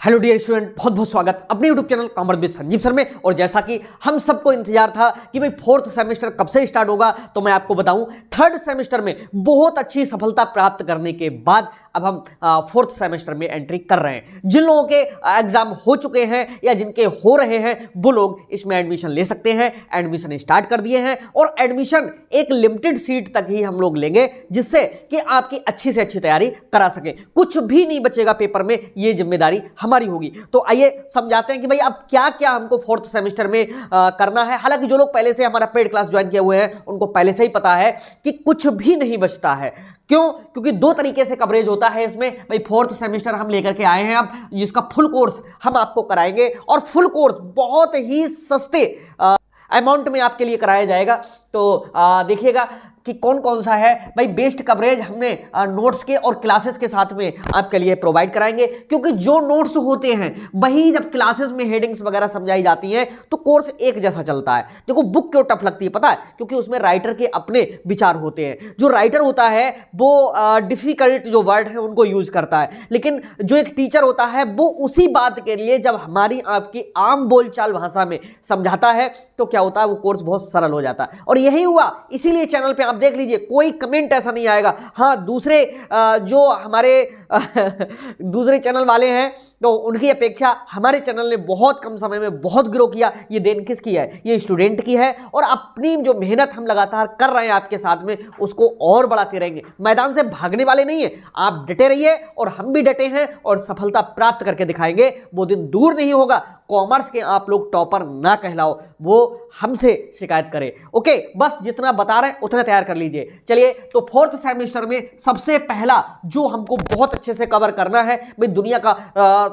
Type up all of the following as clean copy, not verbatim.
Hello dear student, बहुत बहुत स्वागत अपने YouTube channel commerce with Sanjeev sir में। और जैसा कि हम सबको इंतजार था कि भाई फोर्थ सेमेस्टर कब से स्टार्ट होगा, तो मैं आपको बताऊं थर्ड सेमेस्टर में बहुत अच्छी सफलता प्राप्त करने के बाद अब हम फोर्थ सेमेस्टर में एंट्री कर रहे हैं। जिन लोगों के एग्जाम हो चुके हैं या जिनके हो रहे हैं वो लोग इसमें एडमिशन ले सकते हैं। एडमिशन स्टार्ट कर दिए हैं और एडमिशन एक लिमिटेड सीट तक ही हम लोग लेंगे, जिससे कि आपकी अच्छी से अच्छी तैयारी करा सके। कुछ भी नहीं बचेगा पेपर में, ये जिम्मेदारी हमारी होगी। तो आइए समझाते हैं कि भाई अब क्या क्या हमको फोर्थ सेमेस्टर में करना है। हालांकि जो लोग पहले से हमारा पेड क्लास ज्वाइन किए हुए हैं उनको पहले से ही पता है कि कुछ भी नहीं बचता है। क्यों? क्योंकि दो तरीके से कवरेज होता है इसमें। भाई फोर्थ सेमेस्टर हम लेकर के आए हैं अब, जिसका फुल कोर्स हम आपको कराएंगे और फुल कोर्स बहुत ही सस्ते अमाउंट में आपके लिए कराया जाएगा। तो देखिएगा कि कौन कौन सा है। भाई बेस्ट कवरेज हमने नोट्स के और क्लासेस के साथ में आपके लिए प्रोवाइड कराएंगे, क्योंकि जो नोट्स होते हैं वही जब क्लासेस में हेडिंग्स वगैरह समझाई जाती हैं तो कोर्स एक जैसा चलता है। देखो बुक क्यों टफ लगती है पता है? क्योंकि उसमें राइटर के अपने विचार होते हैं। जो राइटर होता है वो डिफिकल्ट जो वर्ड है उनको यूज करता है, लेकिन जो एक टीचर होता है वो उसी बात के लिए जब हमारी आपकी आम बोलचाल भाषा में समझाता है तो क्या होता है, वो कोर्स बहुत सरल हो जाता है। और यही हुआ, इसीलिए चैनल पे आप देख लीजिए कोई कमेंट ऐसा नहीं आएगा। हाँ, दूसरे जो हमारे दूसरे चैनल वाले हैं तो उनकी अपेक्षा हमारे चैनल ने बहुत कम समय में बहुत ग्रो किया। ये देन किसकी है? ये स्टूडेंट की है। और अपनी जो मेहनत हम लगातार कर रहे हैं आपके साथ में उसको और बढ़ाते रहेंगे। मैदान से भागने वाले नहीं है, आप डटे रहिए और हम भी डटे हैं और सफलता प्राप्त करके दिखाएंगे। वो दिन दूर नहीं होगा कॉमर्स के आप लोग टॉपर ना कहलाओ, वो हमसे शिकायत करें। ओके, बस जितना बता रहे हैं उतना तैयार कर लीजिए। चलिए, तो फोर्थ सेमेस्टर में सबसे पहला जो हमको बहुत अच्छे से कवर करना है, भाई दुनिया का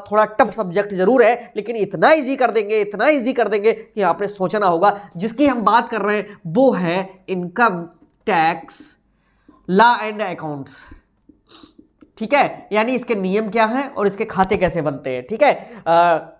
थोड़ा टफ सब्जेक्ट जरूर है लेकिन इतना इजी कर देंगे, इतना इजी कर देंगे कि आपने सोचना होगा। जिसकी हम बात कर रहे हैं वो है income tax law and accounts. ठीक है, यानी इसके नियम क्या हैं और इसके खाते कैसे बनते हैं। ठीक है,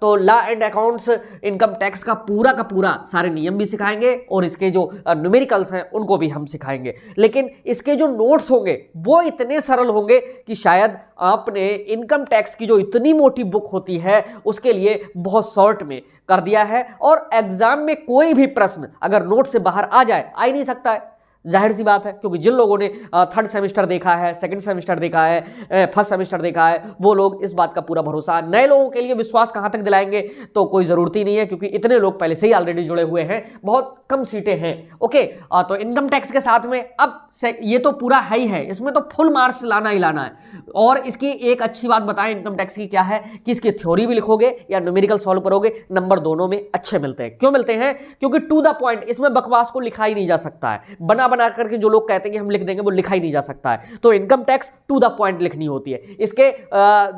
तो law and accounts income tax का पूरा सारे नियम भी सिखाएंगे और इसके जो न्यूमेरिकल्स हैं उनको भी हम सिखाएंगे। लेकिन इसके जो नोट्स होंगे वो इतने सरल होंगे कि शायद आपने इनकम टैक्स की जो इतनी मोटी बुक होती है उसके लिए बहुत शॉर्ट में कर दिया है। और एग्जाम में कोई भी प्रश्न अगर नोट से बाहर आ जाए, आ ही नहीं सकता है, जाहिर सी बात है। क्योंकि जिन लोगों ने थर्ड सेमेस्टर देखा है, सेकंड सेमेस्टर देखा है, फर्स्ट सेमेस्टर देखा है, वो लोग इस बात का पूरा भरोसा। नए लोगों के लिए विश्वास कहां तक दिलाएंगे, तो कोई जरूरत ही नहीं है, क्योंकि इतने लोग पहले से ही ऑलरेडी जुड़े हुए हैं, बहुत कम सीटें हैं। ओके, तो इनकम टैक्स के साथ में अब ये तो पूरा है ही है, इसमें तो फुल मार्क्स लाना ही लाना है। और इसकी एक अच्छी बात बताएं इनकम टैक्स की क्या है कि इसकी थ्योरी भी लिखोगे या न्यूमेरिकल सॉल्व करोगे, नंबर दोनों में अच्छे मिलते हैं। क्यों मिलते हैं? क्योंकि टू द पॉइंट, इसमें बकवास को लिखा ही नहीं जा सकता है। बना करके जो लोग कहते हैं कि हम लिख देंगे वो लिखा ही नहीं जा सकता है। तो income tax to the point लिखनी होती है। इसके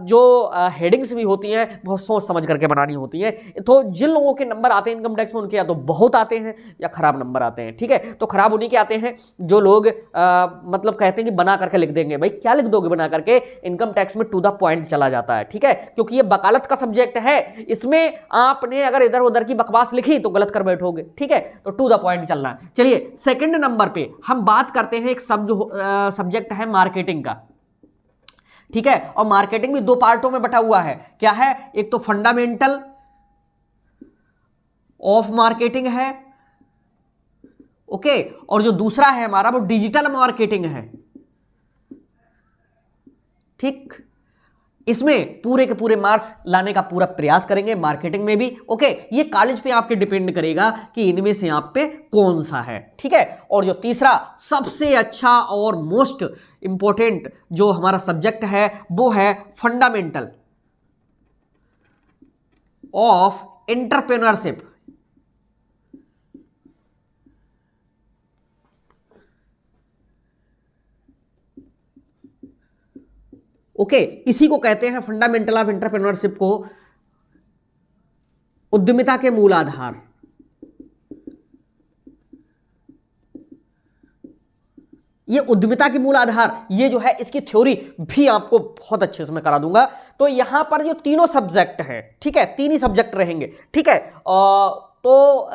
जो हेडिंग्स भी होती हैं बहुत सोच समझ करके बनानी होती है। तो जिन लोगों के नंबर आते हैं इनकम टैक्स में, उनके या तो बहुत आते हैं या खराब नंबर आते हैं। ठीक है, तो खराब उन्हीं के आते हैं जो लोग मतलब कहते हैं कि बना करके लिख देंगे। भाई क्या लिख दोगे बना करके? इनकम टैक्स में टू द पॉइंट चला जाता है। ठीक है, क्योंकि ये वकालत का सब्जेक्ट है, इसमें आपने अगर इधर उधर की बकवास लिखी तो गलत कर बैठोगे। ठीक है, तो टू द पॉइंट चलना है। चलिए, सेकंड नंबर पे हम बात करते हैं एक सब्जेक्ट है मार्केटिंग का। ठीक है, और मार्केटिंग भी दो पार्टों में बटा हुआ है। क्या है? एक तो फंडामेंटल ऑफ मार्केटिंग है, ओके, और जो दूसरा है हमारा वो डिजिटल मार्केटिंग है। ठीक, इसमें पूरे के पूरे मार्क्स लाने का पूरा प्रयास करेंगे, मार्केटिंग में भी। ओके, ये कॉलेज पे आपके डिपेंड करेगा कि इनमें से आप पे कौन सा है। ठीक है, और जो तीसरा सबसे अच्छा और मोस्ट इंपॉर्टेंट जो हमारा सब्जेक्ट है वो है फंडामेंटल ऑफ एंटरप्रेन्योरशिप। ओके, इसी को कहते हैं फंडामेंटल ऑफ एंटरप्रेन्योरशिप को उद्यमिता के मूल आधार। ये उद्यमिता के मूल आधार, ये जो है इसकी थ्योरी भी आपको बहुत अच्छे से मैं करा दूंगा। तो यहां पर जो तीनों सब्जेक्ट हैं, ठीक है, तीन ही सब्जेक्ट रहेंगे। ठीक है, तो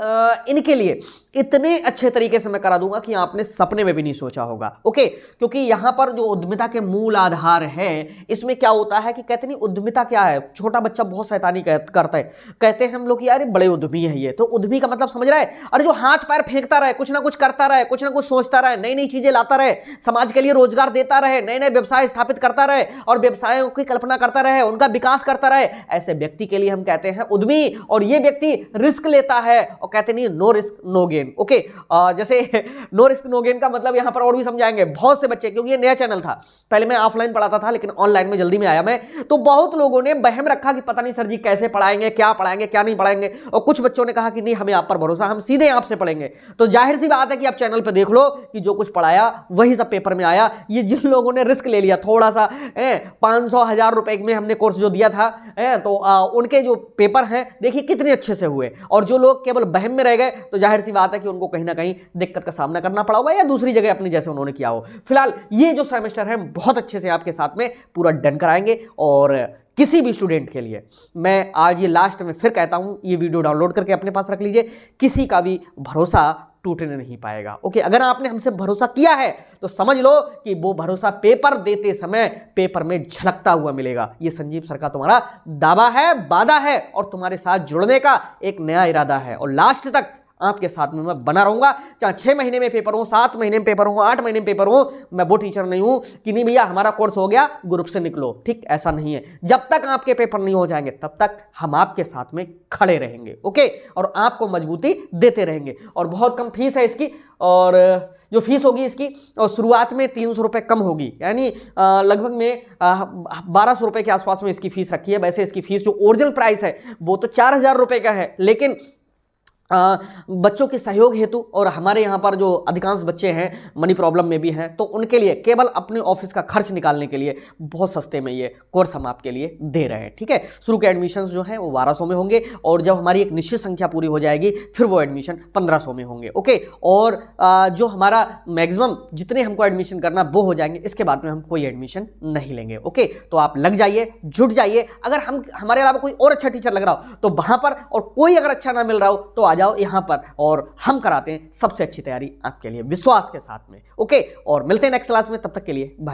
इनके लिए इतने अच्छे तरीके से मैं करा दूंगा कि आपने सपने में भी नहीं सोचा होगा। ओके, क्योंकि यहां पर जो उद्यमिता के मूल आधार है, इसमें क्या होता है कि कहते नहीं उद्यमिता क्या है। छोटा बच्चा बहुत शैतानी करता है, कहते हैं हम लोग यार बड़े उद्यमी है ये, तो उद्यमी का मतलब समझ रहा है, अरे जो हाथ पैर फेंकता रहे, कुछ ना कुछ करता रहे, कुछ ना कुछ सोचता रहे, नई नई चीजें लाता रहे, समाज के लिए रोजगार देता रहे, नए नए व्यवसाय स्थापित करता रहे और व्यवसायों की कल्पना करता रहे, उनका विकास करता रहे, ऐसे व्यक्ति के लिए हम कहते हैं उद्यमी। और ये व्यक्ति रिस्क लेता है और कहते नहीं no risk no gain. Okay, जैसे नो रिस्क नो गेन का मतलब यहां पर और भी समझाएंगे। बहुत से बच्चे, क्योंकि ये नया चैनल था, पहले मैं ऑफलाइन पढ़ाता था लेकिन ऑनलाइन में जल्दी में आया मैं, तो बहुत लोगों ने बहम रखा कि पता नहीं सर जी कैसे पढ़ाएंगे, क्या नहीं पढ़ाएंगे, और कुछ बच्चों ने कहा कि नहीं हमें आप पर भरोसा, हम सीधे आपसे पढ़ेंगे। तो जाहिर सी बात है कि आप चैनल पर देख लो कि जो कुछ पढ़ाया वही सब पेपर में आया। ये जिन लोगों ने रिस्क ले लिया थोड़ा सा, 500,000 रुपए में हमने कोर्स जो दिया था, तो उनके जो पेपर हैं देखिए कितने अच्छे से हुए, और जो लोग केवल बहम में रह गए तो जाहिर सी बात है कि उनको कहीं ना कहीं दिक्कत का सामना करना पड़ा होगा या दूसरी जगह अपने जैसे उन्होंने किया हो। फिलहाल ये जो सेमेस्टर है बहुत अच्छे से आपके साथ में पूरा डन कराएंगे, और किसी भी स्टूडेंट के लिए मैं आज ये लास्ट में फिर कहता हूं, ये वीडियो डाउनलोड करके अपने पास रख लीजिए, किसी का भी भरोसा टूटने नहीं पाएगा। ओके, अगर आपने हमसे भरोसा किया है तो समझ लो कि वो भरोसा पेपर देते समय पेपर में झलकता हुआ मिलेगा। ये संजीव सर का तुम्हारा दावा है, वादा है, और तुम्हारे साथ जुड़ने का एक नया इरादा है, और लास्ट तक आपके साथ में मैं बना रहूंगा। चाहे 6 महीने में पेपर हो, 7 महीने में पेपर हो, 8 महीने में पेपर हो, मैं वो टीचर नहीं हूं कि नहीं भैया हमारा कोर्स हो गया ग्रुप से निकलो। ठीक, ऐसा नहीं है। जब तक आपके पेपर नहीं हो जाएंगे तब तक हम आपके साथ में खड़े रहेंगे। ओके, और आपको मजबूती देते रहेंगे। और बहुत कम फीस है इसकी, और जो फीस होगी इसकी और शुरुआत में 300 रुपये कम होगी, यानी लगभग में 1200 रुपये के आसपास में इसकी फीस रखी है। वैसे इसकी फीस जो ओरिजिनल प्राइस है वो तो 4000 रुपये का है, लेकिन बच्चों के सहयोग हेतु और हमारे यहाँ पर जो अधिकांश बच्चे हैं मनी प्रॉब्लम में भी हैं, तो उनके लिए केवल अपने ऑफिस का खर्च निकालने के लिए बहुत सस्ते में ये कोर्स हम आपके लिए दे रहे हैं। ठीक है, शुरू के एडमिशन्स जो हैं वो 1200 में होंगे, और जब हमारी एक निश्चित संख्या पूरी हो जाएगी फिर वो एडमिशन 1500 में होंगे। ओके, और जो हमारा मैक्सिमम जितने हमको एडमिशन करना वो हो जाएंगे, इसके बाद में हम कोई एडमिशन नहीं लेंगे। ओके, तो आप लग जाइए, जुट जाइए। अगर हमारे अलावा कोई और अच्छा टीचर लग रहा हो तो वहां पर, और कोई अगर अच्छा ना मिल रहा हो तो आ जाओ यहां पर, और हम कराते हैं सबसे अच्छी तैयारी आपके लिए विश्वास के साथ में। ओके, और मिलते हैं नेक्स्ट क्लास में, तब तक के लिए बाय बाय।